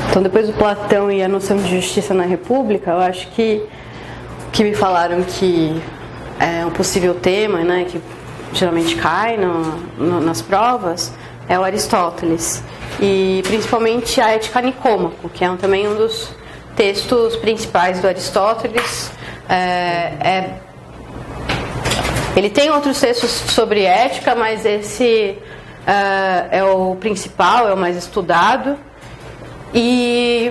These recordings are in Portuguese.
Então, depois do Platão e a noção de justiça na República, eu acho que me falaram que é um possível tema, né, que geralmente cai nas provas, é o Aristóteles. E principalmente a Ética Nicômaco, que é também um dos textos principais do Aristóteles. Ele tem outros textos sobre ética, mas esse é o principal, é o mais estudado. E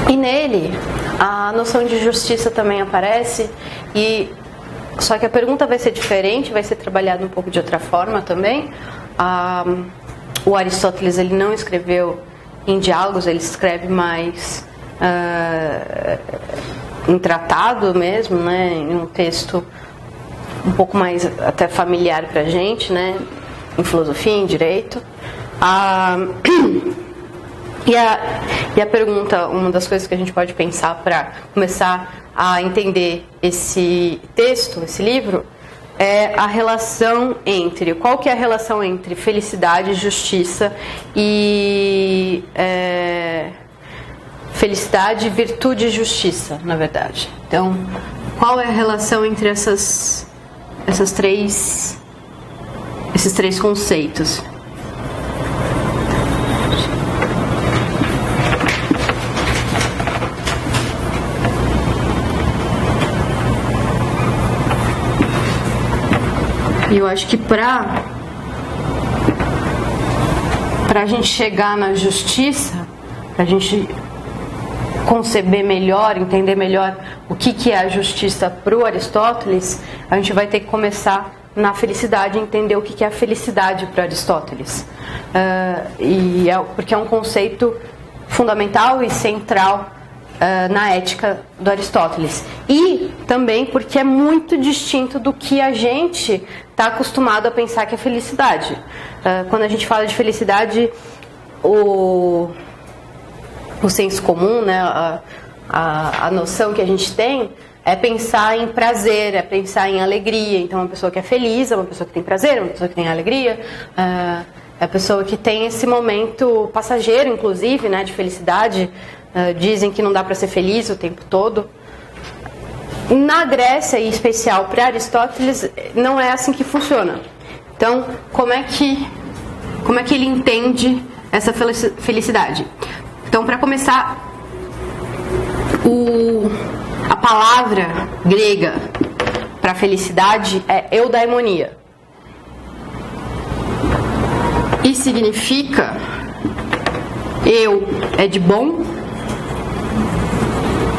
nele a noção de justiça também aparece, só que a pergunta vai ser diferente, vai ser trabalhada um pouco de outra forma também. O Aristóteles, ele não escreveu em diálogos, ele escreve mais em tratado mesmo, né, em um texto um pouco mais até familiar para a gente, né, em filosofia, em direito. E a pergunta, uma das coisas que a gente pode pensar para começar a entender esse texto, esse livro, é a relação entre, qual que é a relação entre felicidade, justiça e felicidade, virtude e justiça, na verdade. Então, qual é a relação entre esses três conceitos? E eu acho que para a gente chegar na justiça, para a gente conceber melhor, entender melhor o que é a justiça para o Aristóteles, a gente vai ter que começar na felicidade, entender o que é a felicidade para Aristóteles. Porque é um conceito fundamental e central na ética do Aristóteles. E também porque é muito distinto do que a gente está acostumado a pensar que é felicidade. Quando a gente fala de felicidade, o senso comum, né, a noção que a gente tem é pensar em prazer, é pensar em alegria. Então, uma pessoa que é feliz é uma pessoa que tem prazer, uma pessoa que tem alegria, é a pessoa que tem esse momento passageiro, inclusive, né, de felicidade. Dizem que não dá para ser feliz o tempo todo. Na Grécia, em especial para Aristóteles, não é assim que funciona. Então, como é que ele entende essa felicidade? Então, para começar, a palavra grega para felicidade é eudaimonia. E significa eu é de bom,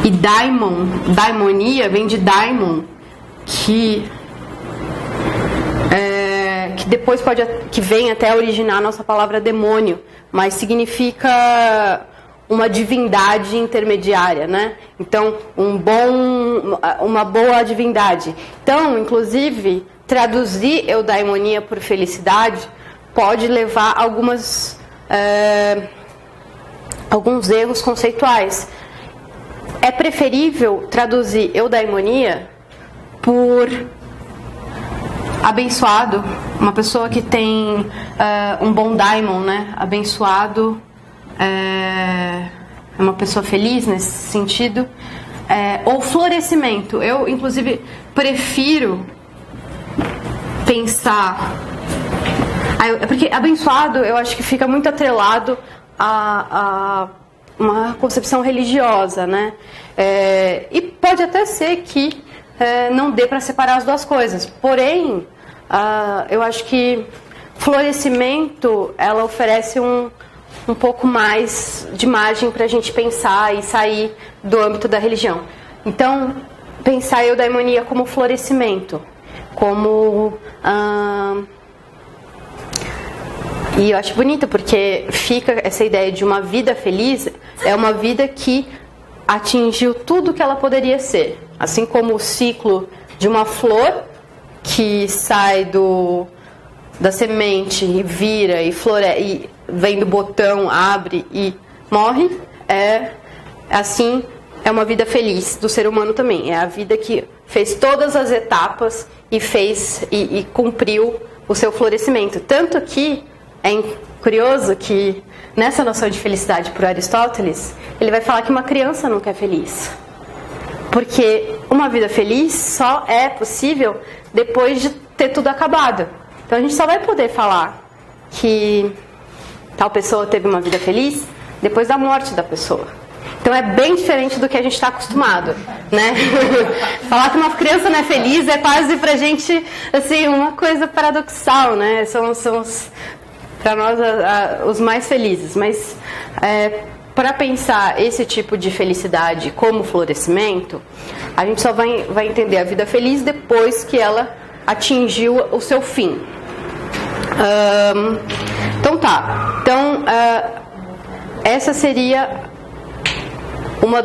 e daimonia vem de daimon, que depois que vem até originar a nossa palavra demônio, mas significa uma divindade intermediária, né? Então, uma boa divindade. Então, inclusive, traduzir eudaimonia por felicidade pode levar a alguns erros conceituais. É preferível traduzir eudaimonia por abençoado, uma pessoa que tem um bom daimon, né? Abençoado é uma pessoa feliz nesse sentido. Ou florescimento. Eu, inclusive, prefiro pensar... Porque abençoado, eu acho que fica muito atrelado a uma concepção religiosa, né? E pode até ser que não dê para separar as duas coisas. Porém, eu acho que florescimento, ela oferece um pouco mais de margem para a gente pensar e sair do âmbito da religião. Então, pensar a eudaimonia como florescimento, como... E eu acho bonito porque fica essa ideia de uma vida feliz, é uma vida que atingiu tudo que ela poderia ser. Assim como o ciclo de uma flor que sai da semente e vira e floresce, e vem do botão, abre e morre, assim é uma vida feliz do ser humano também. É a vida que fez todas as etapas e cumpriu o seu florescimento. Tanto que curioso que nessa noção de felicidade por Aristóteles, ele vai falar que uma criança nunca é feliz. Porque uma vida feliz só é possível depois de ter tudo acabado. Então a gente só vai poder falar que tal pessoa teve uma vida feliz depois da morte da pessoa. Então é bem diferente do que a gente está acostumado, né? Falar que uma criança não é feliz é quase pra gente, assim, uma coisa paradoxal, né? São para nós os mais felizes. Mas para pensar esse tipo de felicidade como florescimento, a gente só vai entender a vida feliz depois que ela atingiu o seu fim. Então tá. Então essa seria uma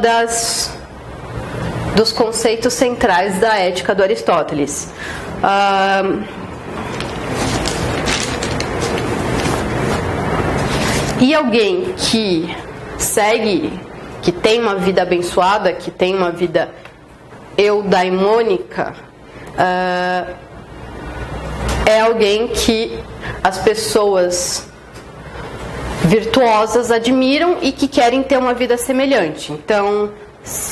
dos conceitos centrais da ética do Aristóteles. E alguém que segue, que tem uma vida abençoada, que tem uma vida eudaimônica, é alguém que as pessoas virtuosas admiram e que querem ter uma vida semelhante. Então,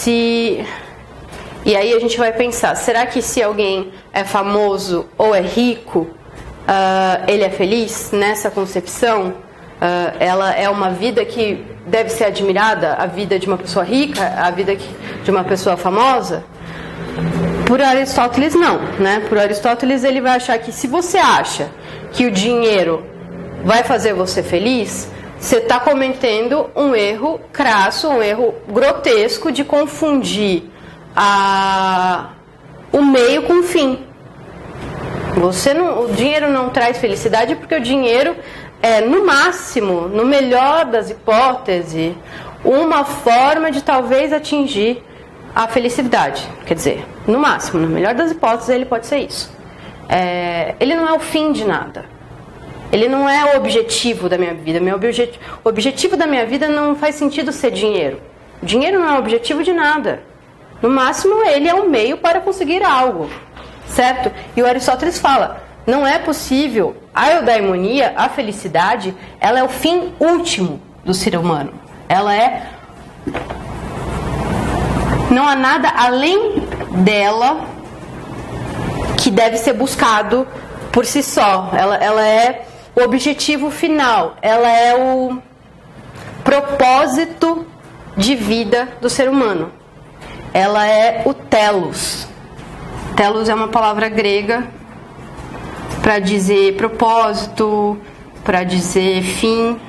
e aí a gente vai pensar, será que se alguém é famoso ou é rico, ele é feliz nessa concepção? Ela é uma vida que deve ser admirada, a vida de uma pessoa rica, a vida de uma pessoa famosa? Por Aristóteles não, né? Por Aristóteles ele vai achar que se você acha que o dinheiro vai fazer você feliz, você está cometendo um erro crasso, um erro grotesco de confundir o meio com o fim. O dinheiro não traz felicidade porque o dinheiro é, no máximo, no melhor das hipóteses, uma forma de talvez atingir a felicidade. Quer dizer, no máximo, no melhor das hipóteses, ele pode ser isso. Ele não é o fim de nada. Ele não é o objetivo da minha vida. O objetivo da minha vida não faz sentido ser dinheiro. O dinheiro não é o objetivo de nada. No máximo, ele é um meio para conseguir algo. Certo? E o Aristóteles fala, não é possível, a eudaimonia, a felicidade, ela é o fim último do ser humano. Não há nada além dela que deve ser buscado por si só. Ela é o objetivo final, ela é o propósito de vida do ser humano. Ela é o telos. Telos é uma palavra grega para dizer propósito, para dizer fim,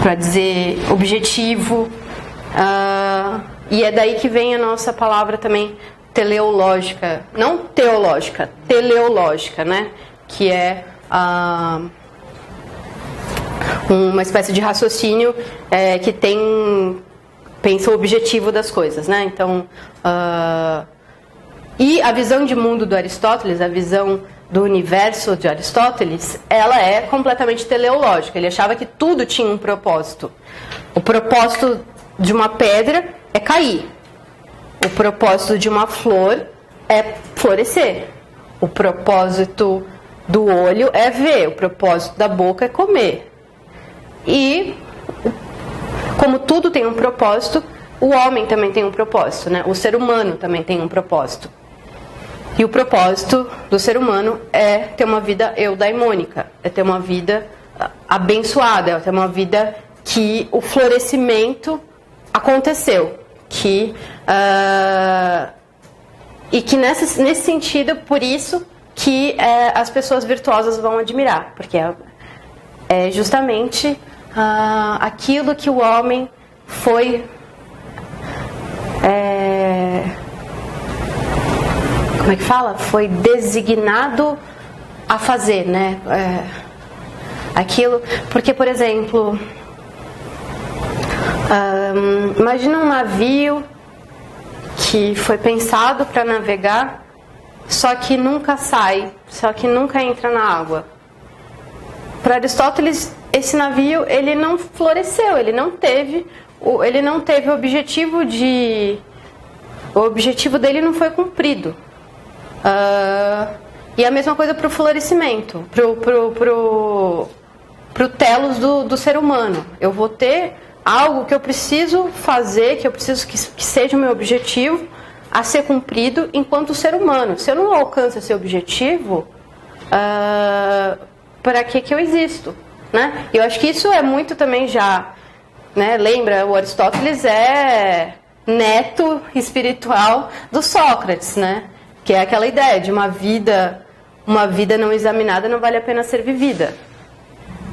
para dizer objetivo. E é daí que vem a nossa palavra também teleológica, não teológica, teleológica, né? Que é uma espécie de raciocínio que pensa o objetivo das coisas, né? Então, e a visão de mundo do Aristóteles, a visão do universo de Aristóteles, ela é completamente teleológica. Ele achava que tudo tinha um propósito. O propósito de uma pedra é cair. O propósito de uma flor é florescer. O propósito do olho é ver. O propósito da boca é comer. E, como tudo tem um propósito, o homem também tem um propósito, né? O ser humano também tem um propósito. E o propósito do ser humano é ter uma vida eudaimônica, é ter uma vida abençoada, é ter uma vida que o florescimento aconteceu. E que nesse sentido, por isso que as pessoas virtuosas vão admirar, porque é justamente aquilo que o homem foi como é que fala? Foi designado a fazer, né? Aquilo, porque, por exemplo, imagina um navio que foi pensado para navegar, só que nunca sai, só que nunca entra na água. Para Aristóteles, esse navio ele não floresceu, ele não teve o objetivo o objetivo dele não foi cumprido. E a mesma coisa para o florescimento, pro telos do ser humano. Eu vou ter algo que eu preciso fazer, que eu preciso que seja o meu objetivo a ser cumprido enquanto ser humano. Se eu não alcanço esse objetivo, para que eu existo? Né? Eu acho que isso é muito também já... Né? Lembra, o Aristóteles é neto espiritual do Sócrates, né? Que é aquela ideia de uma vida não examinada não vale a pena ser vivida.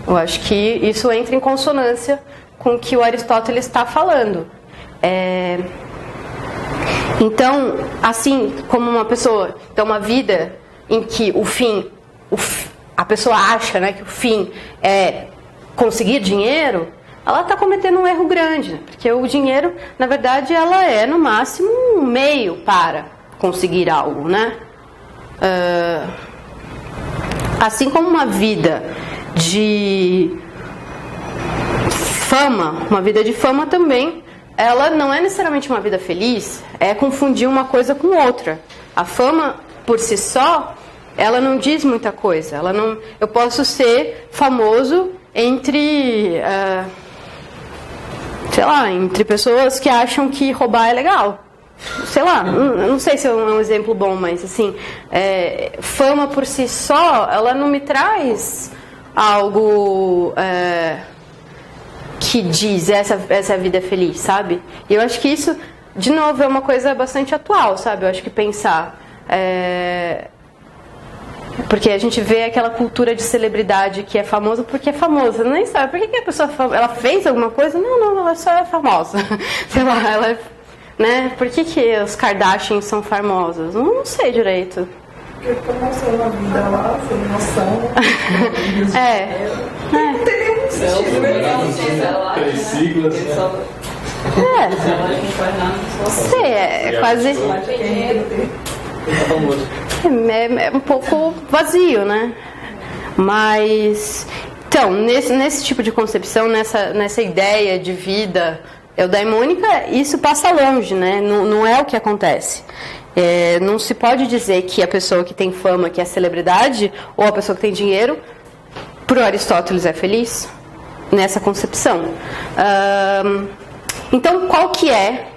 Eu acho que isso entra em consonância com o que o Aristóteles está falando. Então, assim como uma pessoa... Então, uma vida em que a pessoa acha, né, que o fim é conseguir dinheiro, ela está cometendo um erro grande. Né? Porque o dinheiro, na verdade, ela é, no máximo, um meio para conseguir algo. Né? Assim como uma vida de fama, também, ela não é necessariamente uma vida feliz, é confundir uma coisa com outra. A fama, por si só, ela não diz muita coisa. Eu posso ser famoso entre pessoas que acham que roubar é legal. Sei lá, não sei se é um exemplo bom, mas assim, fama por si só, ela não me traz algo que diz essa vida é feliz, sabe? E eu acho que isso, de novo, é uma coisa bastante atual, sabe? Eu acho que pensar... Porque a gente vê aquela cultura de celebridade que é famosa porque é famosa, nem sabe por que a pessoa ela fez alguma coisa? Não, ela só é famosa. Sei lá, ela né? Por que os Kardashians são famosos? Não sei direito. Porque estão mostrando a vida lá, sem noção. Não tem nenhum sentido. Três siglas. Não sei, é quase... É um pouco vazio, né? Mas... Então, nesse tipo de concepção, nessa ideia de vida eudaimônica, isso passa longe, né? Não é o que acontece. Não se pode dizer que a pessoa que tem fama, que é celebridade, ou a pessoa que tem dinheiro, pro Aristóteles é feliz nessa concepção. Então, qual que é?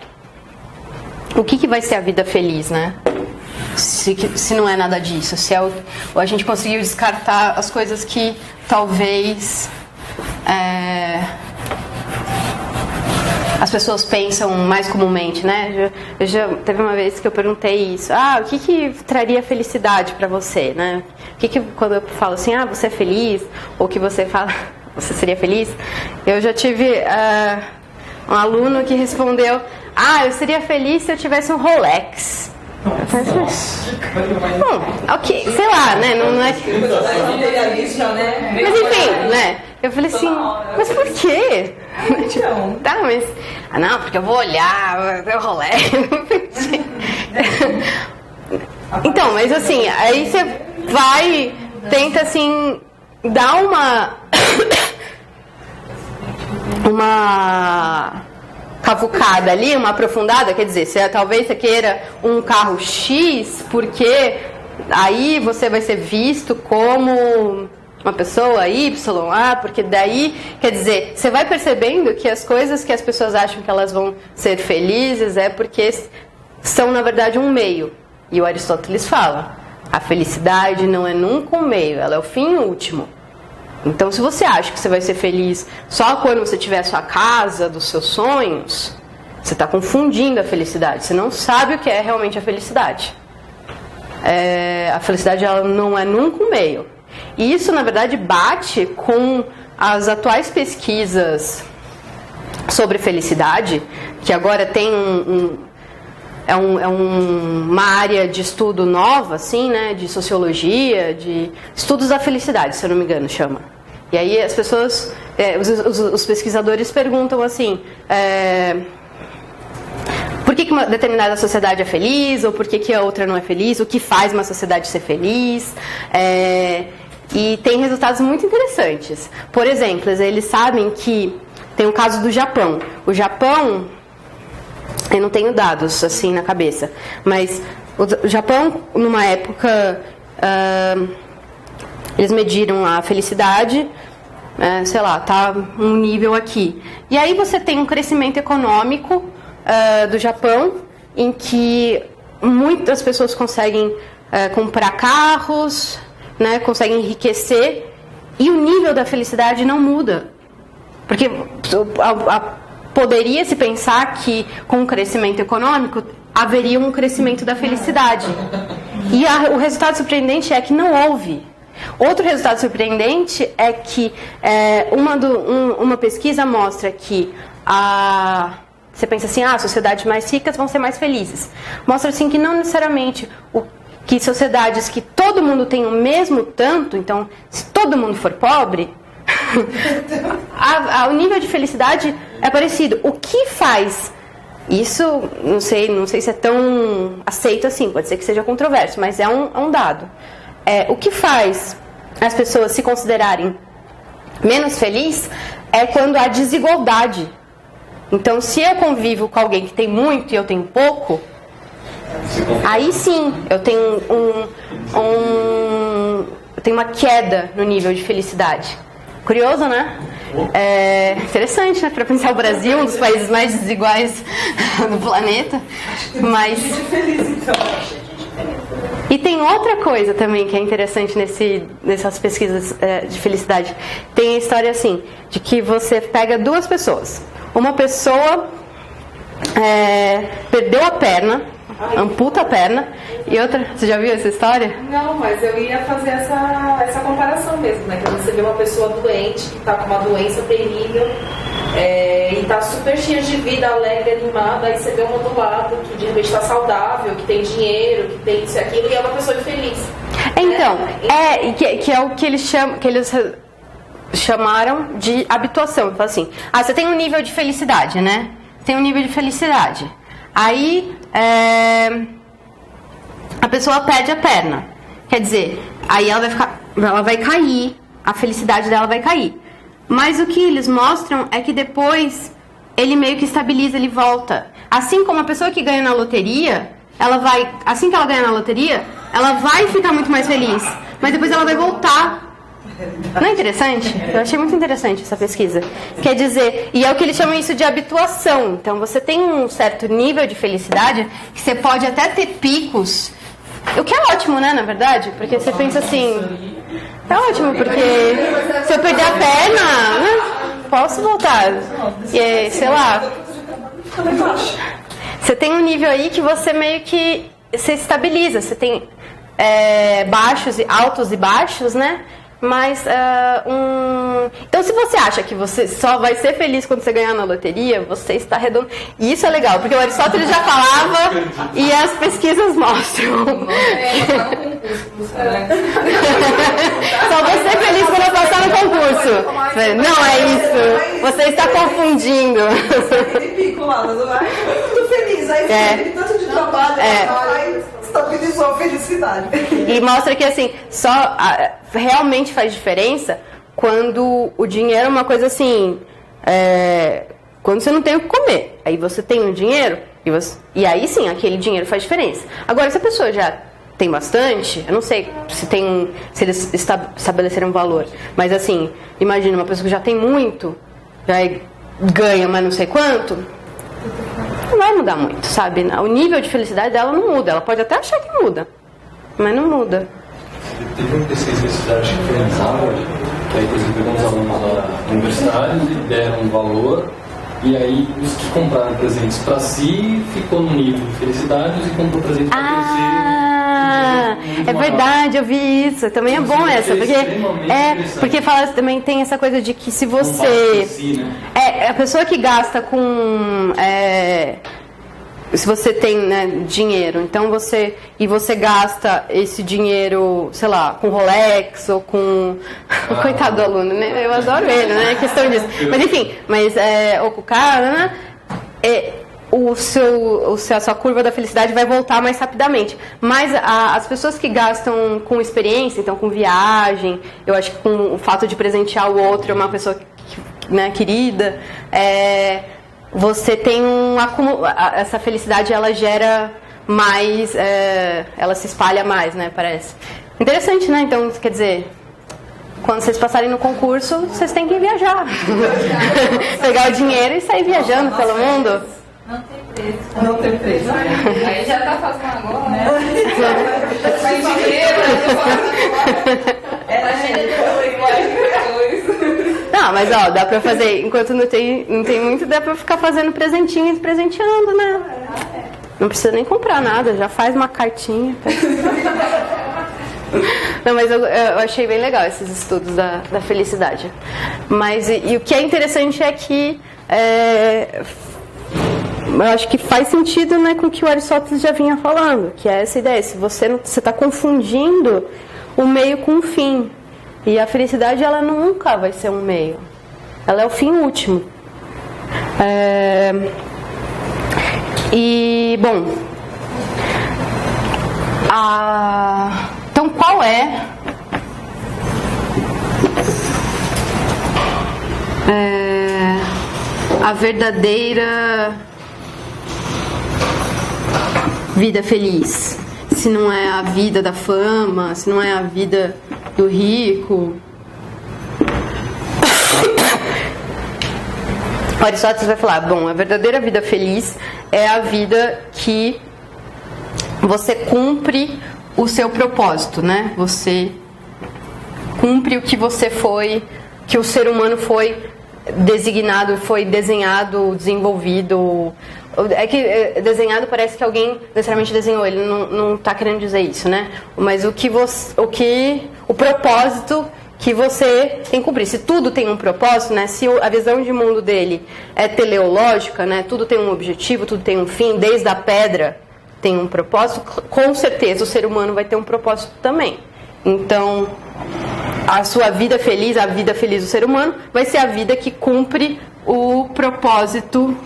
O que vai ser a vida feliz, né? Se não é nada disso, ou a gente conseguiu descartar as coisas que talvez as pessoas pensam mais comumente, né? Teve uma vez que eu perguntei isso. O que traria felicidade para você, né? Quando eu falo assim, você é feliz, ou que você fala, você seria feliz? Eu já tive um aluno que respondeu, eu seria feliz se eu tivesse um Rolex. Ok, sei lá, né? Não é... Mas enfim, né? Eu falei assim, mas por quê? Então. Tá, mas... não, porque eu vou olhar, o Rolex. Então, mas assim, aí você vai, tenta assim, dar uma cavucada ali, uma aprofundada, quer dizer, talvez você queira um carro X, porque aí você vai ser visto como uma pessoa Y, porque daí, quer dizer, você vai percebendo que as coisas que as pessoas acham que elas vão ser felizes é porque são, na verdade, um meio. E o Aristóteles fala, a felicidade não é nunca um meio, ela é o fim último. Então, se você acha que você vai ser feliz só quando você tiver a sua casa, dos seus sonhos, você está confundindo a felicidade. Você não sabe o que é realmente a felicidade. A felicidade ela não é nunca um meio. E isso, na verdade, bate com as atuais pesquisas sobre felicidade, que agora tem uma área de estudo nova, assim, né, de sociologia, de estudos da felicidade, se eu não me engano, chama. E aí as pessoas, os pesquisadores perguntam assim, por que uma determinada sociedade é feliz, ou por que a outra não é feliz, o que faz uma sociedade ser feliz, e tem resultados muito interessantes. Por exemplo, eles sabem que tem o caso do Japão. O Japão, eu não tenho dados assim na cabeça, mas o Japão, numa época eles mediram a felicidade, sei lá, tá um nível aqui. E aí você tem um crescimento econômico do Japão, em que muitas pessoas conseguem comprar carros, né, conseguem enriquecer, e o nível da felicidade não muda. Porque poderia se pensar que com o crescimento econômico haveria um crescimento da felicidade. E o resultado surpreendente é que não houve. Outro resultado surpreendente é que uma pesquisa mostra que você pensa assim, sociedades mais ricas vão ser mais felizes. Mostra assim que não necessariamente que sociedades que todo mundo tem o mesmo tanto, então se todo mundo for pobre, o nível de felicidade é parecido. O que faz isso, não sei se é tão aceito assim, pode ser que seja controverso, mas é um dado. O que faz as pessoas se considerarem menos felizes é quando há desigualdade. Então, se eu convivo com alguém que tem muito e eu tenho pouco, aí sim eu tenho eu tenho uma queda no nível de felicidade. Curioso, né? Interessante, né? Para pensar o Brasil, um dos países mais desiguais do planeta. Mas... E tem outra coisa também que é interessante nessas pesquisas de felicidade. Tem a história assim, de que você pega duas pessoas. Uma pessoa perdeu a perna, amputa a perna, e outra... Você já viu essa história? Não, mas eu ia fazer essa comparação mesmo, né? Que você vê uma pessoa doente, que está com uma doença terrível, e está super cheia de vida, alegre, animada, aí você vê uma do lado que de repente está saudável, que tem dinheiro, que tem isso e aquilo, e é uma pessoa infeliz. Então, que é o que eles chamaram de habituação. Então, assim, você tem um nível de felicidade, né? Tem um nível de felicidade. Aí, a pessoa perde a perna. Quer dizer, aí ela vai cair, a felicidade dela vai cair. Mas o que eles mostram é que depois ele meio que estabiliza, ele volta. Assim como a pessoa que ganha na loteria, assim que ela ganha na loteria, ela vai ficar muito mais feliz. Mas depois ela vai voltar. Não é interessante? Eu achei muito interessante essa pesquisa. Quer dizer, e é o que eles chamam isso de habituação. Então você tem um certo nível de felicidade que você pode até ter picos. O que é ótimo, né, na verdade? Porque você pensa assim, é ótimo, porque se eu perder a perna, né, posso voltar. E, sei lá, você tem um nível aí que você meio que se estabiliza. Você tem altos e baixos, né? Mas então, se você acha que você só vai ser feliz quando você ganhar na loteria, você está redondo. E isso é legal, porque o Aristóteles já falava e as pesquisas mostram. Só vou ser feliz quando eu passar no concurso. Não é isso. Você está confundindo. Muito feliz. Aí você tem tanto de trabalho, estabilizou a felicidade. E mostra que assim, realmente faz diferença quando o dinheiro é uma coisa assim, quando você não tem o que comer, aí você tem o dinheiro e aí sim, aquele dinheiro faz diferença. Agora, se a pessoa já tem bastante, eu não sei se eles estabeleceram um valor, mas assim, imagina uma pessoa que já tem muito, já ganha mas não sei quanto, não vai mudar muito, sabe? O nível de felicidade dela não muda. Ela pode até achar que muda, mas não muda. Teve uma pesquisa que acho que foi em Harvard, que aí, por exemplo, pegou uns alunos lá universitários e deram um valor, e aí os que compraram presentes para si ficou no nível de felicidade, e comprou presentes para terceiro. É verdade, eu vi isso. Também é bom essa, porque fala, também tem essa coisa de que se você a pessoa que gasta com se você tem, né, dinheiro, então você gasta esse dinheiro, sei lá, com Rolex ou com coitado do aluno, né? Eu adoro ele, né? É questão disso. Mas enfim, ou com o cara, né? A sua curva da felicidade vai voltar mais rapidamente. Mas as pessoas que gastam com experiência, então com viagem, eu acho que com o fato de presentear o outro, uma pessoa né, querida, você tem essa felicidade, ela gera mais, ela se espalha mais, né, parece. Interessante, né? Então, quer dizer, quando vocês passarem no concurso, vocês têm que viajar. Pegar o dinheiro e sair viajando pelo mundo. Não tem preço. Não tem preço. Aí já tá fazendo agora, né? Vai dinheiro, Não, mas ó, dá pra fazer, enquanto não tem muito, dá pra ficar fazendo presentinho e presenteando, né? Não precisa nem comprar nada, já faz uma cartinha. Não, mas eu achei bem legal esses estudos da felicidade. Mas e o que é interessante é que eu acho que faz sentido, né, com o que o Aristóteles já vinha falando, que é essa ideia, se você está confundindo o meio com o fim. E a felicidade, ela nunca vai ser um meio. Ela é o fim último. E, bom... Então, qual é... a verdadeira vida feliz? Se não é a vida da fama, se não é a vida do rico. Aristóteles vai falar, bom, a verdadeira vida feliz é a vida que você cumpre o seu propósito, né? Você cumpre o que você foi, que o ser humano foi designado, foi desenhado, desenvolvido. É que desenhado parece que alguém necessariamente desenhou, ele não está querendo dizer isso, né? Mas o propósito que você tem que cumprir. Se tudo tem um propósito, né? Se a visão de mundo dele é teleológica, né? Tudo tem um objetivo, tudo tem um fim, desde a pedra tem um propósito, com certeza o ser humano vai ter um propósito também. Então, a sua vida feliz, a vida feliz do ser humano, vai ser a vida que cumpre o propósito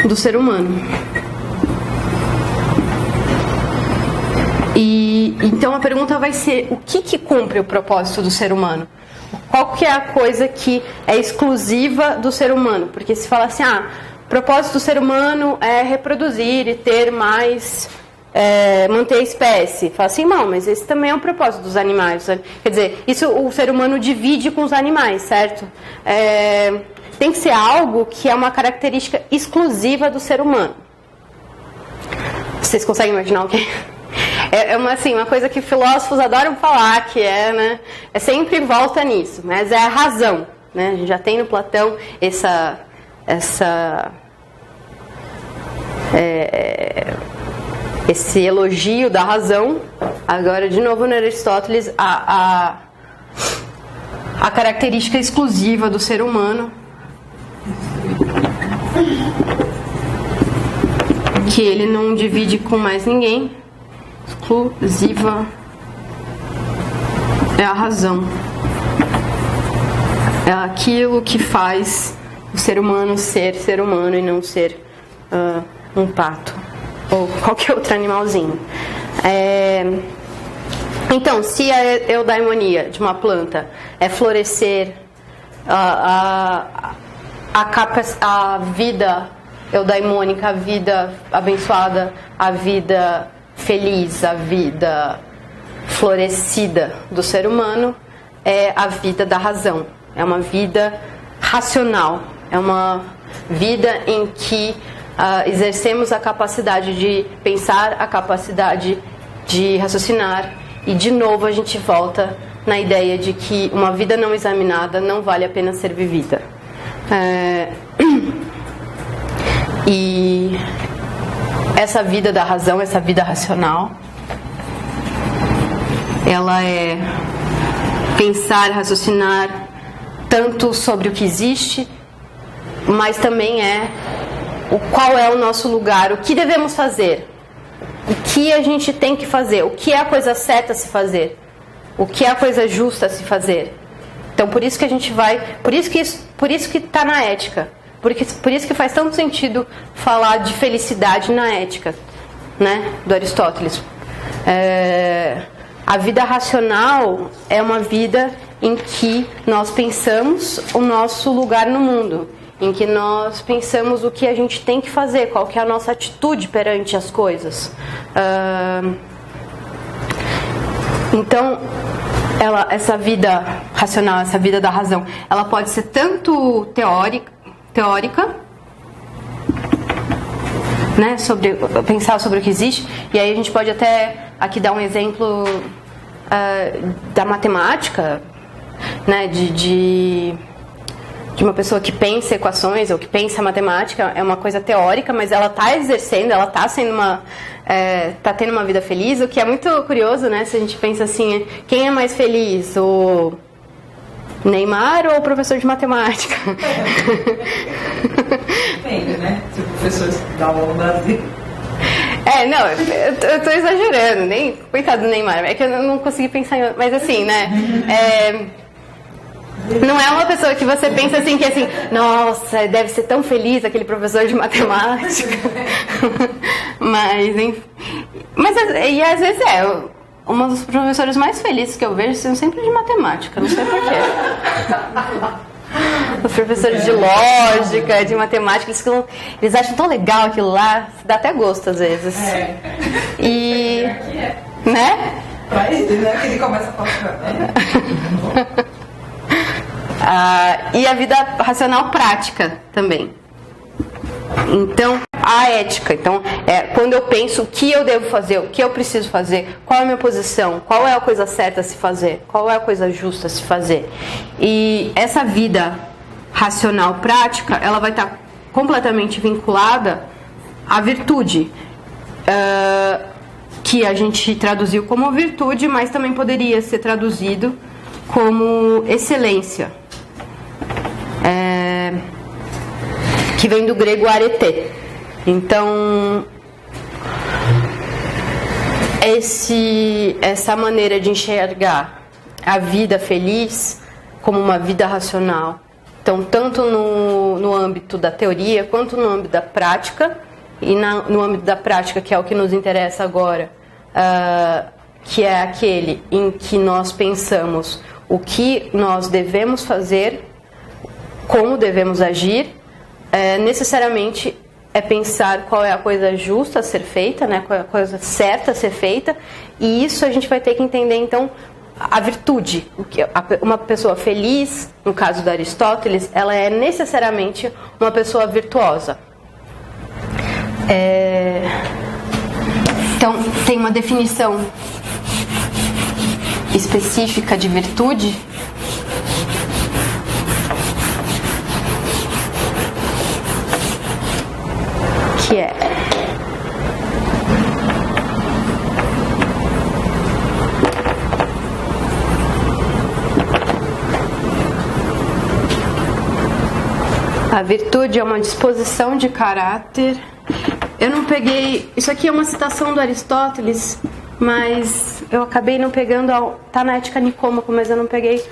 do ser humano. E então a pergunta vai ser, o que cumpre o propósito do ser humano? Qual que é a coisa que é exclusiva do ser humano? Porque se fala assim, o propósito do ser humano é reproduzir e ter mais, manter a espécie. Fala assim, não, mas esse também é um propósito dos animais. Quer dizer, isso o ser humano divide com os animais, certo? Tem que ser algo que é uma característica exclusiva do ser humano. Vocês conseguem imaginar o quê? Uma coisa que filósofos adoram falar, que né? Sempre volta nisso, mas é a razão, né? A gente já tem no Platão esse elogio da razão. Agora, de novo, no Aristóteles, a característica exclusiva do ser humano, que ele não divide com mais ninguém, exclusiva, é a razão. É aquilo que faz o ser humano ser ser humano e não ser um pato ou qualquer outro animalzinho. Então, se a eudaimonia de uma planta é florescer, a vida eudaimônica, a vida abençoada, a vida feliz, a vida florescida do ser humano, é a vida da razão. É uma vida racional. É uma vida em que exercemos a capacidade de pensar, a capacidade de raciocinar. E, de novo, a gente volta na ideia de que uma vida não examinada não vale a pena ser vivida. E essa vida da razão, essa vida racional, ela é pensar, raciocinar tanto sobre o que existe, mas também qual é o nosso lugar, o que devemos fazer, o que a gente tem que fazer, o que é a coisa certa a se fazer, o que é a coisa justa a se fazer. Então, por isso que a gente vai, por isso que está na ética. Por isso que faz tanto sentido falar de felicidade na ética, né, do Aristóteles. A vida racional é uma vida em que nós pensamos o nosso lugar no mundo, em que nós pensamos o que a gente tem que fazer, qual que é a nossa atitude perante as coisas. Então, essa vida racional, essa vida da razão, ela pode ser tanto teórica, né, pensar sobre o que existe, e aí a gente pode até aqui dar um exemplo da matemática, né, de uma pessoa que pensa equações ou que pensa matemática. É uma coisa teórica, mas ela está exercendo, ela está sendo tá tendo uma vida feliz, o que é muito curioso, né, se a gente pensa assim, quem é mais feliz, o Neymar ou o professor de matemática? Depende, né? Se o professor dá aula no Brasil. Não, eu tô exagerando, nem coitado do Neymar, é que eu não consegui pensar em... Mas assim, né, não é uma pessoa que você pensa assim, que assim, nossa, deve ser tão feliz aquele professor de matemática. Mas e às vezes um dos professores mais felizes que eu vejo são sempre de matemática, não sei porquê. Os professores de lógica, de matemática, eles acham tão legal aquilo lá, dá até gosto às vezes. E... né? Pra ele, né? Que ele começa a falar. E a vida racional prática também. Então, a ética. Então, quando eu penso o que eu devo fazer, o que eu preciso fazer, qual é a minha posição, qual é a coisa certa a se fazer, qual é a coisa justa a se fazer. E essa vida racional prática, ela vai estar completamente vinculada à virtude, que a gente traduziu como virtude, mas também poderia ser traduzido como excelência. Que vem do grego arete. Então, essa maneira de enxergar a vida feliz como uma vida racional, então tanto no âmbito da teoria quanto no âmbito da prática, e no âmbito da prática, que é o que nos interessa agora, que é aquele em que nós pensamos o que nós devemos fazer, como devemos agir, necessariamente é pensar qual é a coisa justa a ser feita, né, qual é a coisa certa a ser feita, e isso a gente vai ter que entender então a virtude. Uma pessoa feliz, no caso da Aristóteles, ela é necessariamente uma pessoa virtuosa. Então tem uma definição específica de virtude, que é a virtude é uma disposição de caráter. Eu não peguei, isso aqui é uma citação do Aristóteles, mas eu acabei não pegando, tá na Ética Nicômaco, mas eu não peguei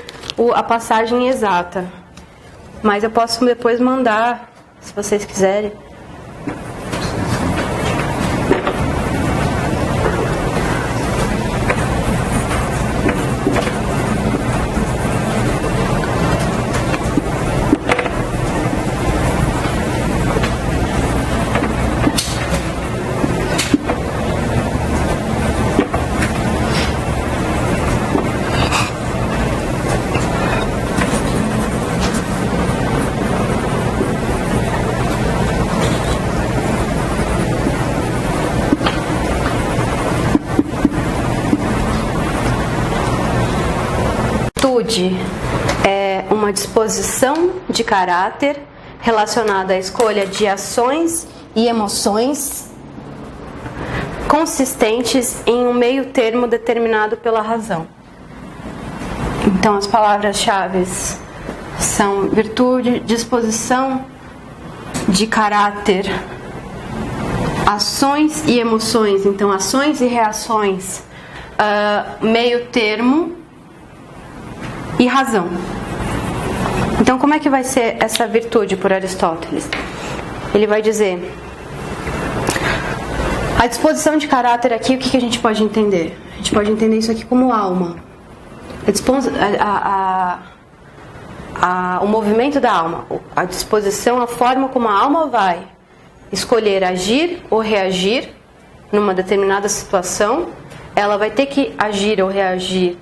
a passagem exata. Mas eu posso depois mandar, se vocês quiserem. Virtude é uma disposição de caráter relacionada à escolha de ações e emoções consistentes em um meio termo determinado pela razão. Então as palavras-chave são virtude, disposição de caráter, ações e emoções, então ações e reações, meio termo e razão. Então como é que vai ser essa virtude por Aristóteles? Ele vai dizer, a disposição de caráter aqui, o que a gente pode entender? A gente pode entender isso aqui como alma. o movimento da alma, a disposição, a forma como a alma vai escolher agir ou reagir numa determinada situação, ela vai ter que agir ou reagir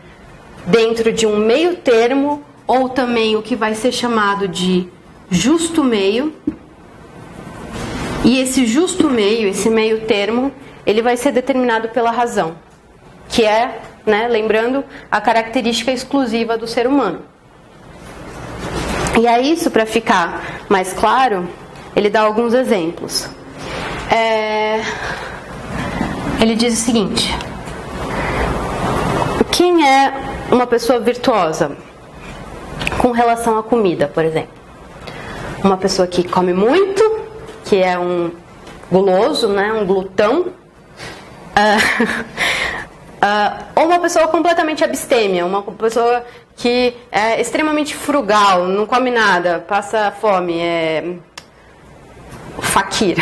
dentro de um meio termo, ou também o que vai ser chamado de justo meio. E esse justo meio, esse meio termo, ele vai ser determinado pela razão, que é, né, lembrando, a característica exclusiva do ser humano. E a isso, para ficar mais claro, ele dá alguns exemplos. Ele diz o seguinte: quem é uma pessoa virtuosa com relação à comida, por exemplo? Uma pessoa que come muito, que é um guloso, né, um glutão, ou uma pessoa completamente abstêmia, uma pessoa que é extremamente frugal, não come nada, passa fome, é faquir.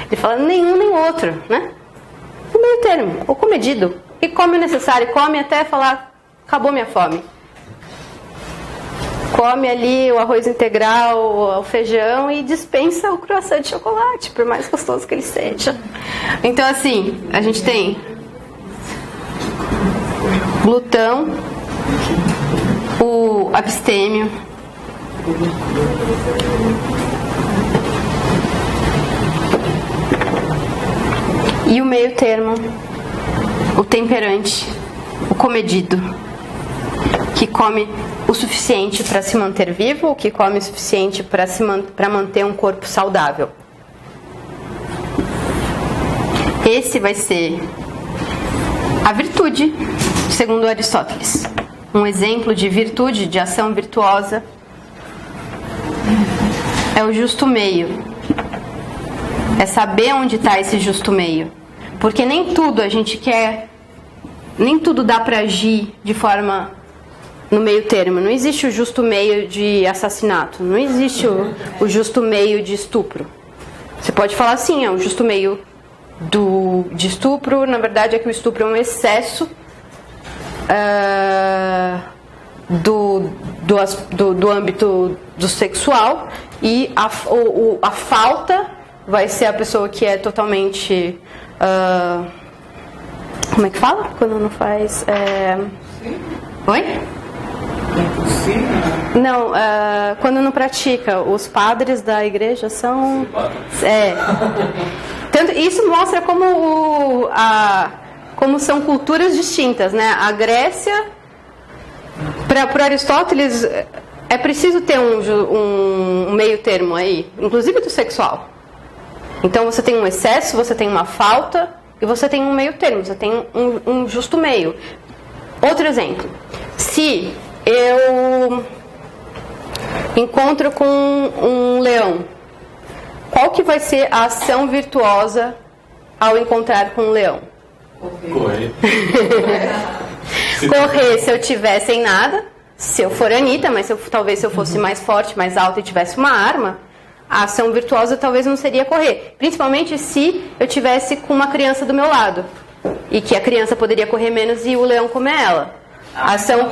Ele fala nenhum nem outro, né? O meio termo, o comedido, e come o necessário, come até falar, acabou minha fome. Come ali o arroz integral, o feijão e dispensa o croissant de chocolate, por mais gostoso que ele seja. Então, assim, a gente tem glutão, o abstêmio, e o meio termo, o temperante, o comedido, que come o suficiente para se manter vivo, ou que come o suficiente para manter um corpo saudável. Esse vai ser a virtude, segundo Aristóteles. Um exemplo de virtude, de ação virtuosa, é o justo meio. É saber onde está esse justo meio. Porque nem tudo a gente quer, nem tudo dá para agir de forma no meio termo. Não existe o justo meio de assassinato, não existe o justo meio de estupro. Você pode falar assim, o justo meio de estupro, na verdade é que o estupro é um excesso do âmbito do sexual, e a falta vai ser a pessoa que é totalmente... como é que fala? Quando não faz... Oi? Não, quando não pratica. Os padres da igreja são... Tanto, isso mostra como são culturas distintas, né? A Grécia, para Aristóteles, é preciso ter um meio termo aí, inclusive do sexual. Então você tem um excesso, você tem uma falta e você tem um meio termo, você tem um justo meio. Outro exemplo: se eu encontro com um leão, qual que vai ser a ação virtuosa ao encontrar com um leão? Correr. Correr se eu tiver sem nada, se eu for Anitta, mas talvez se eu fosse mais forte, mais alta e tivesse uma arma, a ação virtuosa talvez não seria correr. Principalmente se eu tivesse com uma criança do meu lado e que a criança poderia correr menos e o leão comer ela. A ação...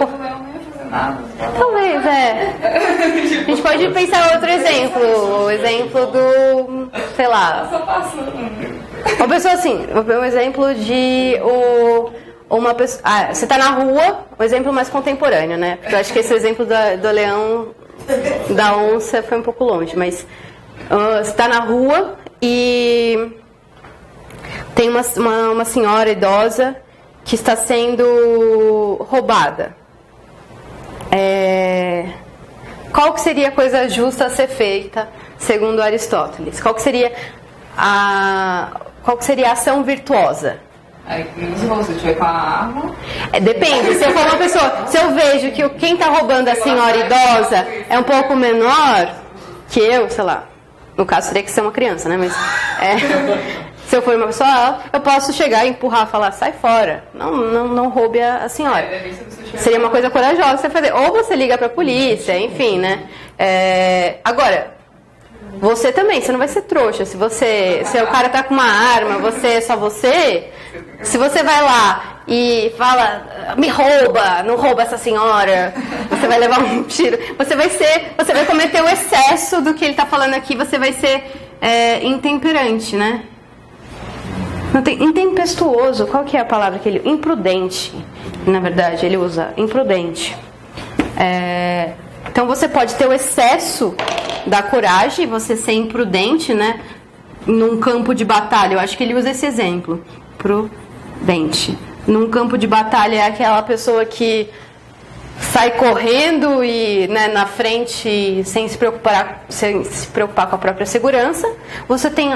Talvez, A gente pode pensar outro exemplo. O exemplo do... sei lá... Uma pessoa assim, um exemplo de... uma pessoa... você está na rua, um exemplo mais contemporâneo, né? Porque eu acho que esse exemplo do leão, da onça, foi um pouco longe. Mas você está na rua e tem uma senhora idosa que está sendo roubada. Qual que seria a coisa justa a ser feita, segundo Aristóteles? Qual que seria a ação virtuosa? Se você estiver com a arma... Depende, se eu for uma pessoa, se eu vejo que quem está roubando a senhora idosa é um pouco menor que eu, sei lá, no caso teria que ser uma criança, né? Mas se eu for uma pessoa alta, eu posso chegar e empurrar, falar, sai fora, não roube a senhora. Seria uma coisa corajosa você fazer. Ou você liga pra polícia, enfim, né? Agora, você também, você não vai ser trouxa. Se o cara tá com uma arma, só você, se você vai lá e fala, me rouba, não rouba essa senhora, você vai levar um tiro. Você vai cometer o excesso do que ele está falando aqui, você vai ser intemperante, né? Não tem, intempestuoso, qual que é a palavra que ele... Imprudente, na verdade, ele usa imprudente. Então você pode ter o excesso da coragem, você ser imprudente, né? Num campo de batalha, eu acho que ele usa esse exemplo. Prudente. Num campo de batalha é aquela pessoa que sai correndo e, né, na frente sem se preocupar com a própria segurança. Você tem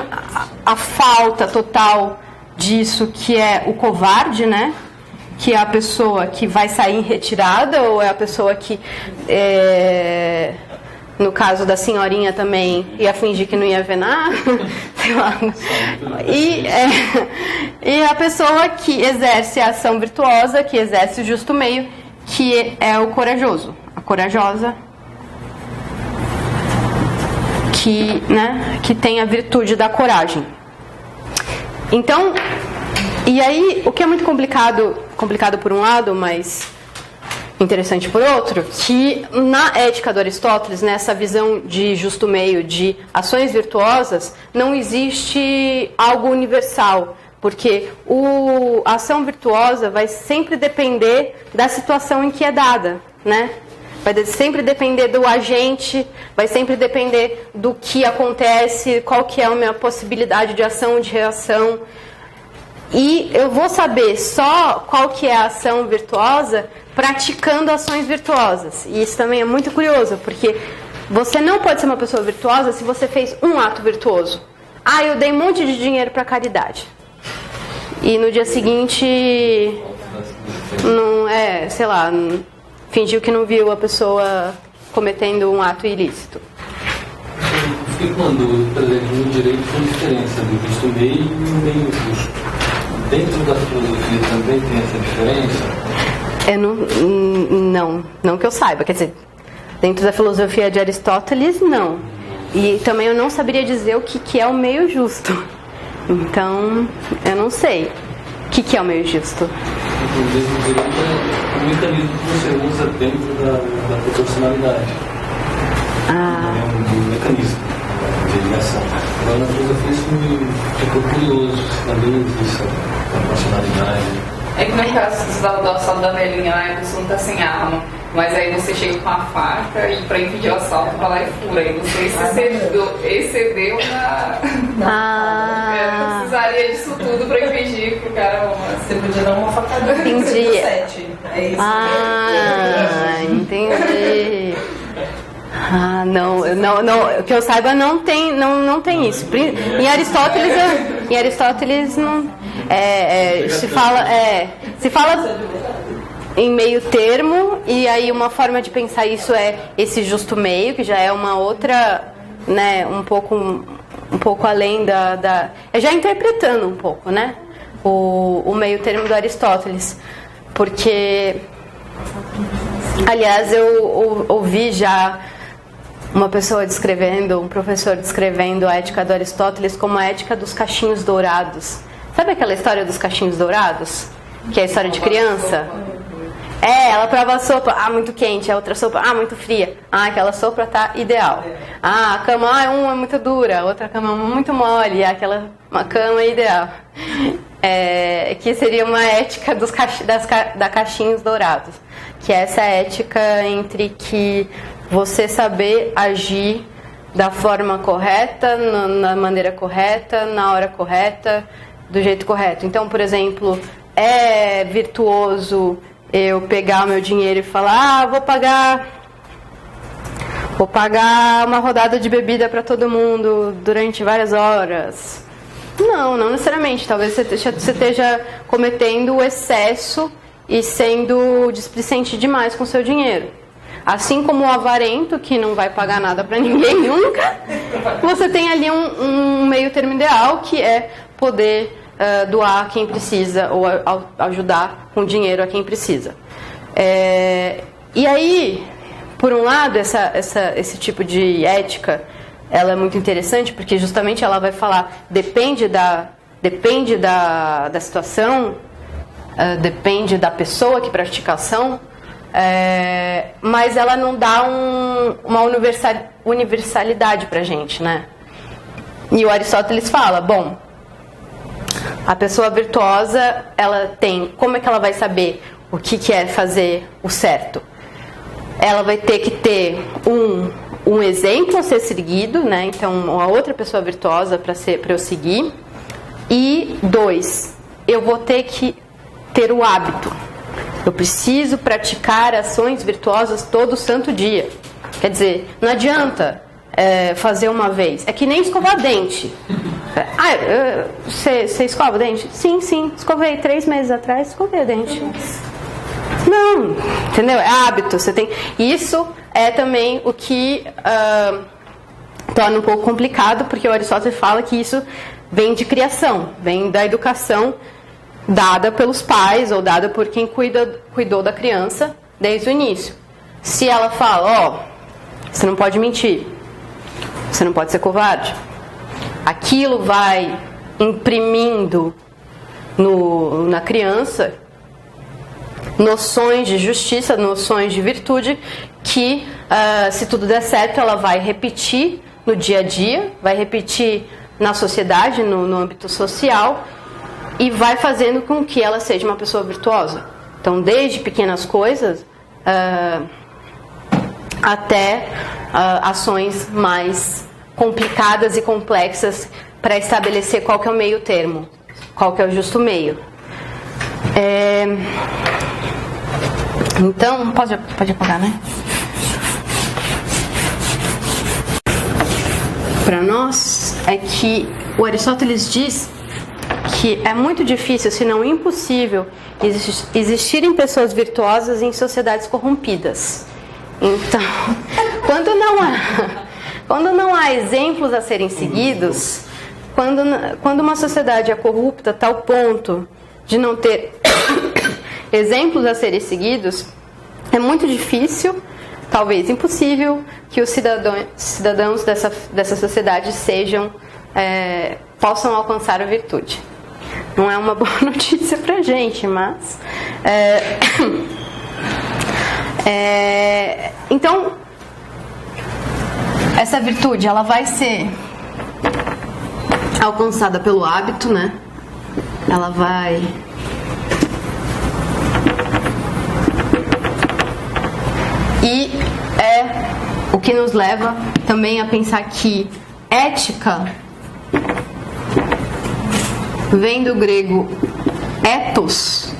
a falta total disso, que é o covarde, né? Que é a pessoa que vai sair em retirada, ou é a pessoa que, no caso da senhorinha também, ia fingir que não ia ver nada, sei lá. E a pessoa que exerce a ação virtuosa, que exerce o justo meio, que é o corajoso, a corajosa, que tem a virtude da coragem. Então, e aí, o que é muito complicado por um lado, mas interessante por outro, que na ética do Aristóteles, nessa visão de justo meio, de ações virtuosas, não existe algo universal, porque a ação virtuosa vai sempre depender da situação em que é dada, né? Vai sempre depender do agente, vai sempre depender do que acontece, qual que é a minha possibilidade de ação, de reação. E eu vou saber só qual que é a ação virtuosa praticando ações virtuosas. E isso também é muito curioso, porque você não pode ser uma pessoa virtuosa se você fez um ato virtuoso. Eu dei um monte de dinheiro para caridade. E no dia seguinte, fingiu que não viu a pessoa cometendo um ato ilícito. Eu fico com uma dúvida, por exemplo, no direito tem diferença do justo meio e o meio justo. Dentro da filosofia também tem essa diferença? Não que eu saiba. Quer dizer, dentro da filosofia de Aristóteles, não. E também eu não saberia dizer o que é o meio justo. Então, eu não sei. O que é o meio justo? Dentro do direito é o mecanismo que você usa dentro da proporcionalidade. É um mecanismo de ligação. Agora, na filosofia, isso me ficou curioso. Também existe a proporcionalidade. É que no caso do assalto da velhinha, a pessoa não tá sem arma, mas aí você chega com a faca e pra impedir o assalto, pra lá e fura. E você excedeu na... precisaria disso tudo pra impedir que o cara... Você podia dar uma facada. Entendi. É isso. Entendi. Não, que eu saiba não tem isso. Em Aristóteles não, se fala em meio termo, e aí uma forma de pensar isso é esse justo meio, que já é uma outra, né, um pouco além já interpretando um pouco, né, o meio termo do Aristóteles, porque, aliás, eu ouvi já uma pessoa um professor descrevendo a ética do Aristóteles como a ética dos cachinhos dourados. Sabe aquela história dos cachinhos dourados? Que é a história de criança? Ela prova a sopa, muito quente, a outra sopa, muito fria. Aquela sopa tá ideal. A cama, uma é muito dura, a outra cama é muito mole, uma cama ideal. Que seria uma ética da cachinhos dourados. Que é essa ética entre que você saber agir da forma correta, na maneira correta, na hora correta, do jeito correto. Então, por exemplo, é virtuoso eu pegar o meu dinheiro e falar, vou pagar uma rodada de bebida para todo mundo durante várias horas. Não necessariamente. Talvez você esteja cometendo o excesso e sendo displicente demais com o seu dinheiro. Assim como o avarento, que não vai pagar nada para ninguém nunca, você tem ali um meio termo ideal, que é poder doar a quem precisa, ou ajudar com dinheiro a quem precisa. E aí, por um lado, esse tipo de ética, ela é muito interessante, porque justamente ela vai falar, depende da situação, depende da pessoa que pratica a ação, mas ela não dá uma universalidade pra gente, né? E o Aristóteles fala, bom, a pessoa virtuosa, ela tem, como é que ela vai saber o que é fazer o certo? Ela vai ter que ter um exemplo a ser seguido, né? Então, uma outra pessoa virtuosa para eu seguir. E 2, eu vou ter que ter o hábito. Eu preciso praticar ações virtuosas todo santo dia. Quer dizer, não adianta fazer uma vez. É que nem escovar dente. Você escova o dente? Sim, escovei 3 meses atrás, escovei o dente. Não, entendeu? É hábito. Você tem. Isso é também o que torna um pouco complicado, porque o Aristóteles fala que isso vem de criação, vem da educação dada pelos pais ou dada por quem cuidou da criança desde o início. Se ela fala, você não pode mentir, você não pode ser covarde, aquilo vai imprimindo na criança noções de justiça, noções de virtude que, se tudo der certo, ela vai repetir no dia a dia, vai repetir na sociedade, no âmbito social, e vai fazendo com que ela seja uma pessoa virtuosa. Então, desde pequenas coisas até ações mais complicadas e complexas para estabelecer qual que é o meio termo, qual que é o justo meio. Então, pode apagar, né? Para nós é que o Aristóteles diz que é muito difícil, se não impossível, existirem pessoas virtuosas em sociedades corrompidas. Então, quando não há exemplos a serem seguidos, quando uma sociedade é corrupta a tal ponto de não ter exemplos a serem seguidos, é muito difícil, talvez impossível, que os cidadãos dessa sociedade possam alcançar a virtude. Não é uma boa notícia pra gente, mas então essa virtude ela vai ser alcançada pelo hábito, né? Ela vai o que nos leva também a pensar que ética vem do grego ethos,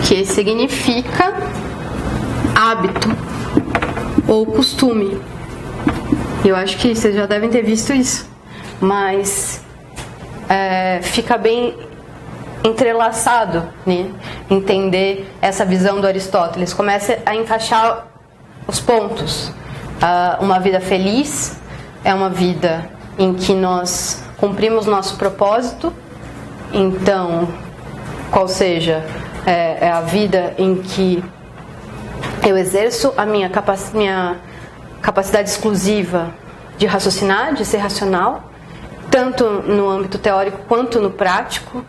que significa hábito ou costume. Eu acho que vocês já devem ter visto isso, mas fica bem entrelaçado, né? Entender essa visão do Aristóteles. Começa a encaixar os pontos. Uma vida feliz é uma vida em que nós cumprimos nosso propósito. Então, qual seja, é a vida em que eu exerço a minha capacidade exclusiva de raciocinar, de ser racional, tanto no âmbito teórico quanto no prático.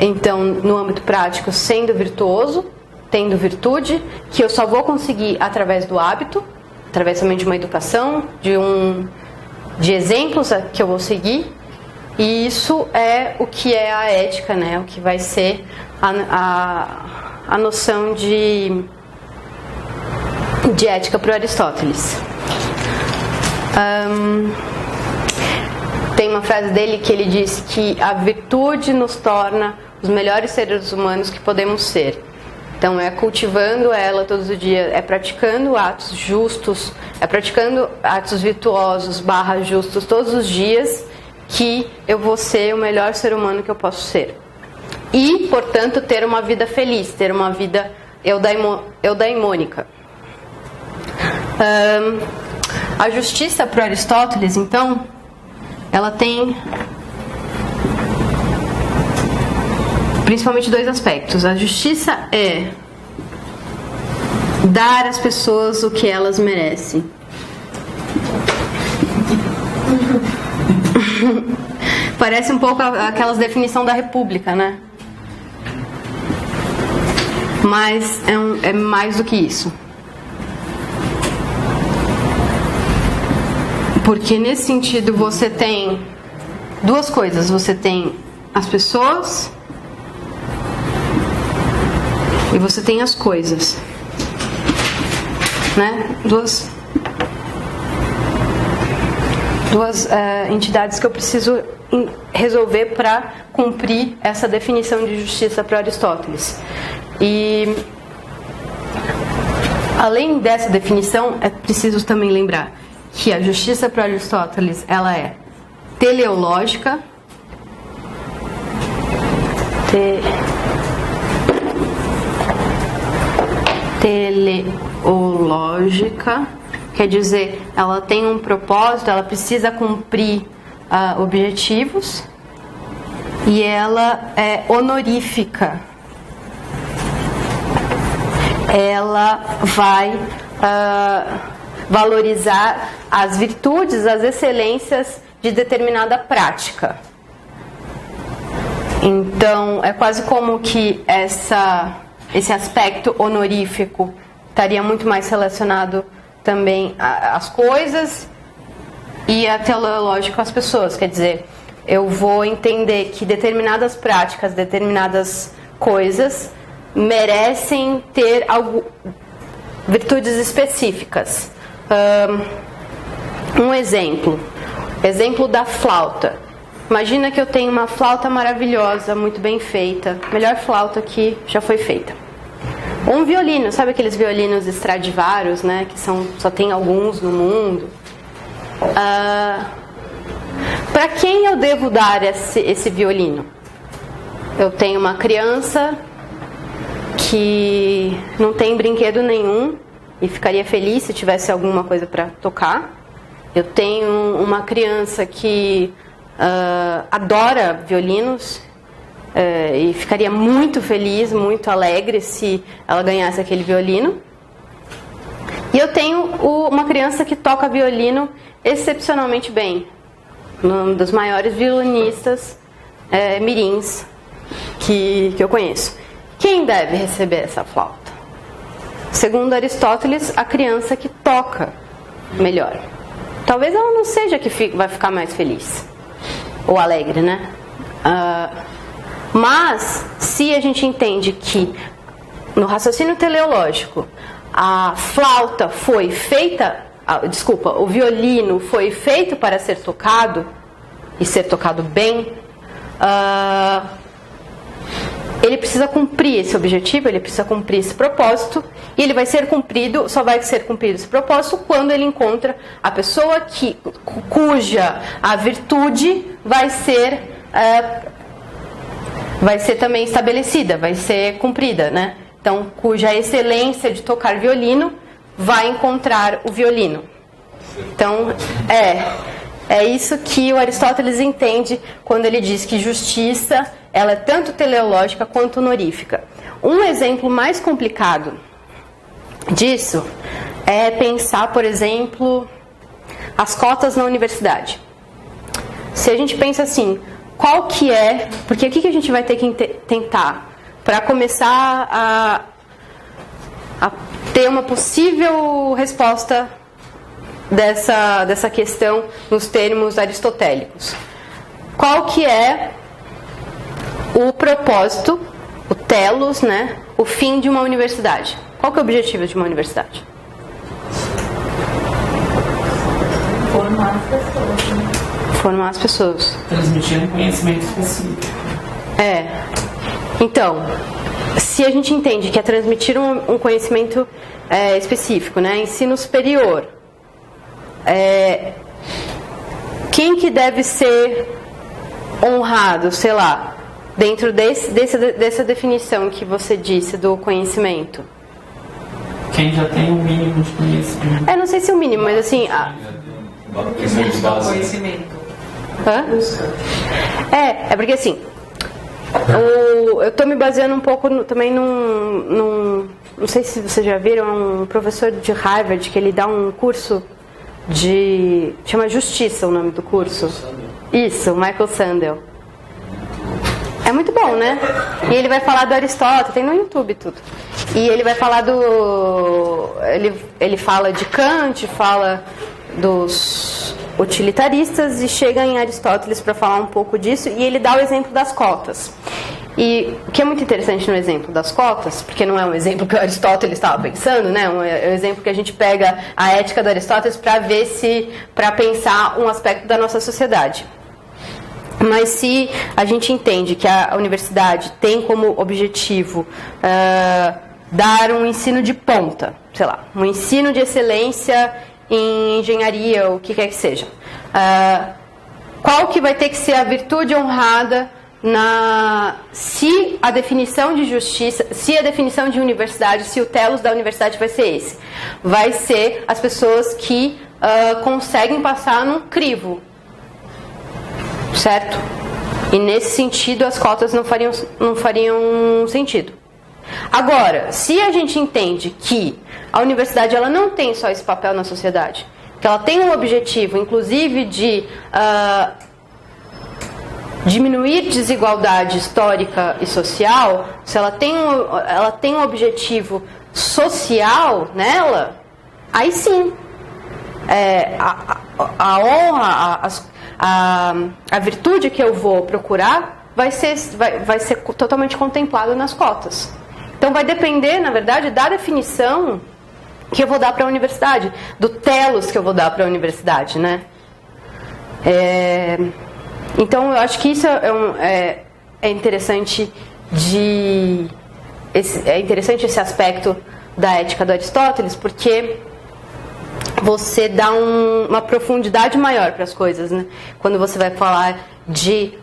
Então, no âmbito prático, sendo virtuoso, tendo virtude, que eu só vou conseguir através do hábito, através também de uma educação, de exemplos que eu vou seguir. E isso é o que é a ética, né? O que vai ser a noção de ética para o Aristóteles. Tem uma frase dele que ele diz que a virtude nos torna os melhores seres humanos que podemos ser. Então é cultivando ela todos os dias, é praticando atos justos, é praticando atos virtuosos / justos todos os dias que eu vou ser o melhor ser humano que eu posso ser. E, portanto, ter uma vida feliz, ter uma vida eudaimônica. A justiça para Aristóteles, então, ela tem principalmente 2 aspectos. A justiça é dar às pessoas o que elas merecem. Parece um pouco aquelas definições da República, né? Mas é mais do que isso. Porque nesse sentido você tem duas coisas. Você tem as pessoas e você tem as coisas, né? Duas entidades que eu preciso resolver para cumprir essa definição de justiça para Aristóteles. E além dessa definição, é preciso também lembrar que a justiça para Aristóteles ela é teleológica, teleológica, quer dizer, ela tem um propósito, ela precisa cumprir objetivos, e ela é honorífica. Ela vai valorizar as virtudes, as excelências de determinada prática. Então, é quase como que esse aspecto honorífico estaria muito mais relacionado também às coisas e a teleológico às pessoas. Quer dizer, eu vou entender que determinadas práticas, determinadas coisas merecem ter virtudes específicas. Um exemplo da flauta. Imagina que eu tenho uma flauta maravilhosa, muito bem feita, melhor flauta que já foi feita. Ou um violino, sabe aqueles violinos Stradivarius, né, que só tem alguns no mundo? Para quem eu devo dar esse violino? Eu tenho uma criança que não tem brinquedo nenhum e ficaria feliz se tivesse alguma coisa para tocar. Eu tenho uma criança que adora violinos e ficaria muito feliz, muito alegre se ela ganhasse aquele violino. E eu tenho uma criança que toca violino excepcionalmente bem, um dos maiores violinistas mirins que eu conheço. Quem deve receber essa flauta? Segundo Aristóteles, a criança que toca melhor. Talvez ela não seja a que vai ficar mais feliz ou alegre, né? Mas se a gente entende que no raciocínio teleológico a flauta foi feita, o violino foi feito para ser tocado e ser tocado bem, ele precisa cumprir esse objetivo, ele precisa cumprir esse propósito, e ele só vai ser cumprido esse propósito quando ele encontra a pessoa cuja a virtude vai ser também estabelecida, vai ser cumprida, né? Então, cuja excelência de tocar violino vai encontrar o violino. Então, é isso que o Aristóteles entende quando ele diz que justiça ela é tanto teleológica quanto honorífica. Um exemplo mais complicado disso é pensar, por exemplo, as cotas na universidade. Se a gente pensa assim, qual que é... Porque o que a gente vai ter que tentar para começar a ter uma possível resposta dessa questão nos termos aristotélicos? Qual que é o propósito, o telos, né, o fim de uma universidade? Qual que é o objetivo de uma universidade? Formar as pessoas, né? Formar as pessoas. Transmitir um conhecimento específico. Então, se a gente entende que é transmitir um conhecimento específico, né, ensino superior, quem que deve ser honrado, sei lá, dentro dessa definição que você disse do conhecimento? Quem já tem um mínimo de conhecimento. Não sei se é o mínimo, mas assim... Conhecimento. Hã? É porque assim, eu estou me baseando um pouco também não sei se vocês já viram, um professor de Harvard que ele dá um curso chama Justiça o nome do curso. Isso, Michael Sandel. É muito bom, né? E ele vai falar do Aristóteles, tem no YouTube tudo. E ele vai falar ele fala de Kant, fala dos utilitaristas e chega em Aristóteles para falar um pouco disso, e ele dá o exemplo das cotas. E o que é muito interessante no exemplo das cotas, porque não é um exemplo que o Aristóteles estava pensando, né? É um exemplo que a gente pega a ética do Aristóteles para pensar um aspecto da nossa sociedade. Mas se a gente entende que a universidade tem como objetivo dar um ensino de ponta, sei lá, um ensino de excelência em engenharia, o que quer que seja, qual que vai ter que ser a virtude honrada se a definição de justiça, se a definição de universidade, se o telos da universidade vai ser esse? Vai ser as pessoas que conseguem passar num crivo, certo? E nesse sentido as cotas não fariam sentido. Agora, se a gente entende que a universidade ela não tem só esse papel na sociedade, que ela tem um objetivo, inclusive, de diminuir desigualdade histórica e social, se ela tem um objetivo social nela, aí sim, a honra, a virtude que eu vou procurar vai ser totalmente contemplada nas cotas. Então vai depender, na verdade, da definição que eu vou dar para a universidade, do telos que eu vou dar para a universidade, né? Então eu acho que isso é interessante esse aspecto da ética do Aristóteles, porque você dá uma profundidade maior para as coisas, né? Quando você vai falar de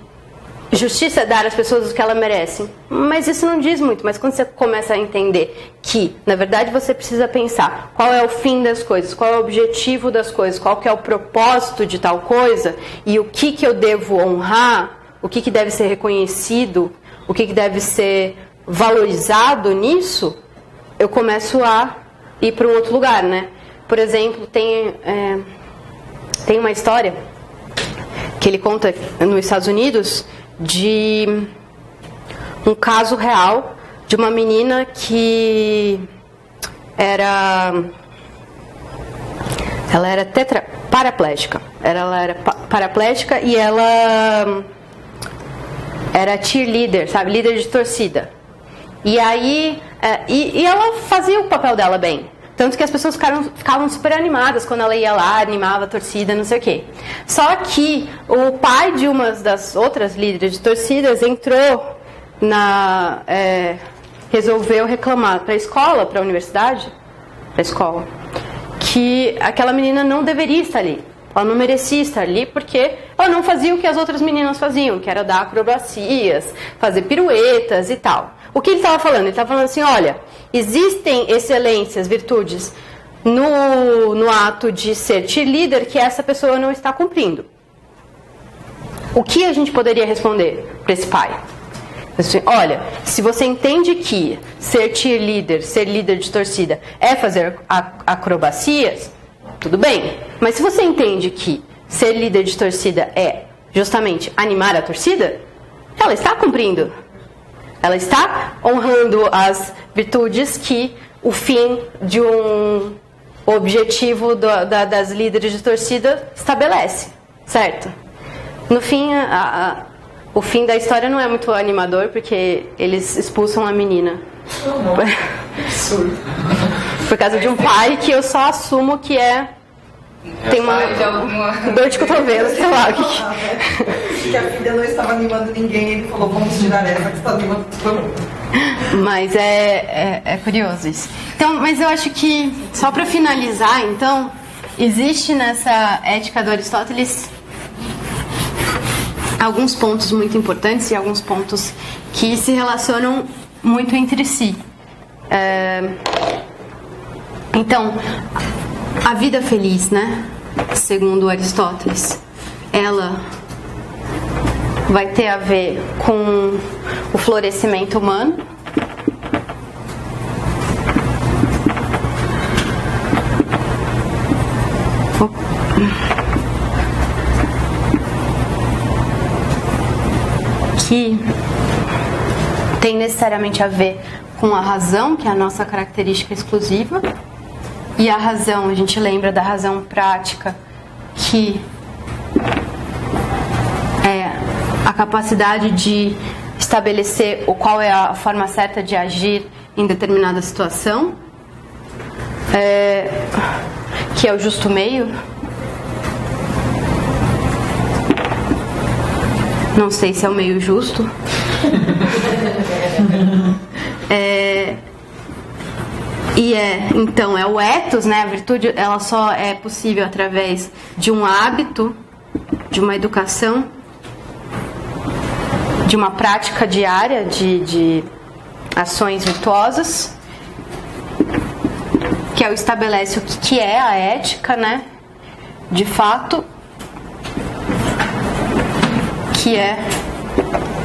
justiça é dar às pessoas o que elas merecem. Mas isso não diz muito. Mas quando você começa a entender que, na verdade, você precisa pensar qual é o fim das coisas, qual é o objetivo das coisas, qual que é o propósito de tal coisa, e o que eu devo honrar, o que deve ser reconhecido, o que deve ser valorizado nisso, eu começo a ir para um outro lugar, né? Por exemplo, tem uma história que ele conta nos Estados Unidos de um caso real de uma menina que ela era paraplégica. Ela era paraplégica e ela era cheerleader, sabe? Líder de torcida. E aí e ela fazia o papel dela bem. Tanto que as pessoas ficavam super animadas quando ela ia lá, animava a torcida, não sei o quê. Só que o pai de uma das outras líderes de torcidas entrou resolveu reclamar para a escola, para a universidade, para a escola, que aquela menina não deveria estar ali. Ela não merecia estar ali porque ela não fazia o que as outras meninas faziam, que era dar acrobacias, fazer piruetas e tal. O que ele estava falando? Ele estava falando assim, olha, existem excelências, virtudes no ato de ser cheerleader que essa pessoa não está cumprindo. O que a gente poderia responder para esse pai? Assim, olha, se você entende que ser cheerleader, ser líder de torcida é fazer acrobacias, tudo bem. Mas se você entende que ser líder de torcida é justamente animar a torcida, ela está cumprindo. Ela está honrando as virtudes que o fim de um objetivo das líderes de torcida estabelece, certo? No fim, o fim da história não é muito animador, porque eles expulsam a menina. Por causa de um pai que eu só assumo que tem uma dor de cotovelo, sei lá. Que a filha não estava animando ninguém, ele falou, vamos tirar essa que está animando todo mundo. Mas é curioso isso. Então, mas eu acho que, só para finalizar, então, existe nessa ética do Aristóteles alguns pontos muito importantes e alguns pontos que se relacionam muito entre si. Então, a vida feliz, né? Segundo Aristóteles, ela vai ter a ver com o florescimento humano, que tem necessariamente a ver com a razão, que é a nossa característica exclusiva. E a razão, a gente lembra da razão prática, que é a capacidade de estabelecer qual é a forma certa de agir em determinada situação, que é o justo meio. Não sei se é o meio justo. Então, é o ethos, né? A virtude, ela só é possível através de um hábito, de uma educação, de uma prática diária de ações virtuosas, que estabelece o que é a ética, né? De fato, que é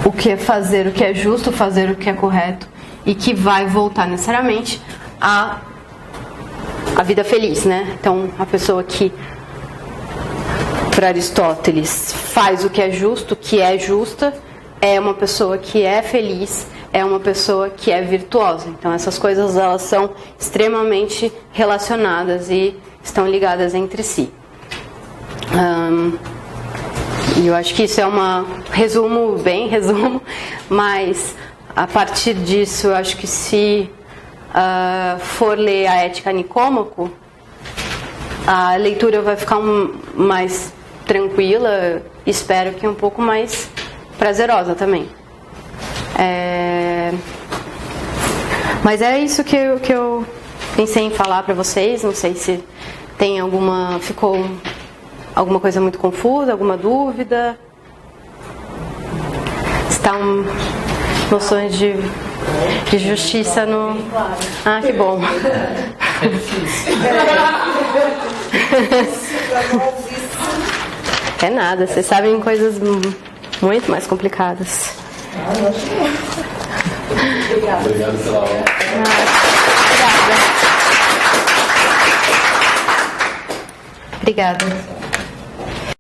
o que é fazer o que é justo, fazer o que é correto, e que vai voltar necessariamente a vida feliz, né? Então, a pessoa que, para Aristóteles, faz o que é justo, que é justa, é uma pessoa que é feliz, é uma pessoa que é virtuosa. Então, essas coisas, elas são extremamente relacionadas e estão ligadas entre si. E eu acho que isso é resumo, mas a partir disso, eu acho que se for ler a Ética Nicômaco, a leitura vai ficar mais tranquila, espero que um pouco mais prazerosa também. Mas é isso que eu pensei em falar para vocês. Não sei se tem ficou alguma coisa muito confusa, alguma dúvida. Estão noções de justiça no... Ah, que bom. É nada, vocês sabem coisas muito mais complicadas. Obrigado pela aula. Obrigada.